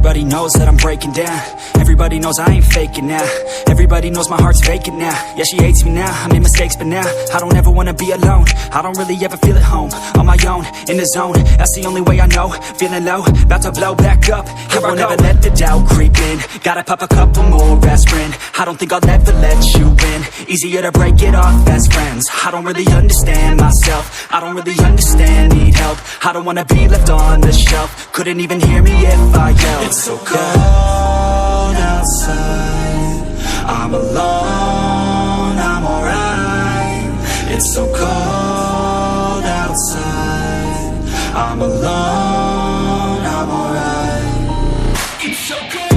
Everybody knows that I'm breaking down. Everybody knows I ain't faking now. Everybody knows my heart's vacant now. Yeah, she hates me now, I made mistakes but now I don't ever wanna be alone. I don't really ever feel at home. On my own, in the zone, that's the only way I know. Feeling low, about to blow back up. Here I won't ever let the doubt creep in. Gotta pop a couple more aspirin. I don't think I'll ever let you in. Easier to break it off as friends. I don't really understand myself. I don't really understand, need help. I don't wanna be left on the shelf. Couldn't even hear me if I yelled. It's so cold outside, I'm alone, I'm alright. It's so cold outside, I'm alone, I'm alright. It's so cold.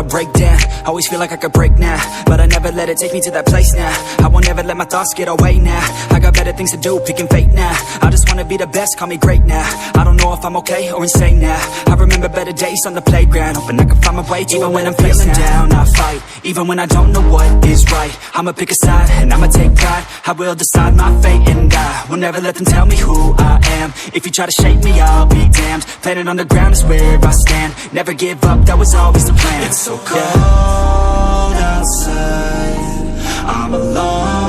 Break down, always feel like I could break now, but I never let it take me to that place now. I won't ever let my thoughts get away now. I got better things to do, picking fate now. I just wanna be the best, call me great now. I don't know if I'm okay or insane now. I remember better days on the playground, hoping I can find my way. Even when I'm feeling down, I fight. Even when I don't know what is right, I'ma pick a side and I'ma take pride. I will decide my fate and I will never let them tell me who I am. If you try to shape me, I'll be damned. Planet on the ground is where I stand. Never give up, that was always the plan. It's so cold outside, I'm alone.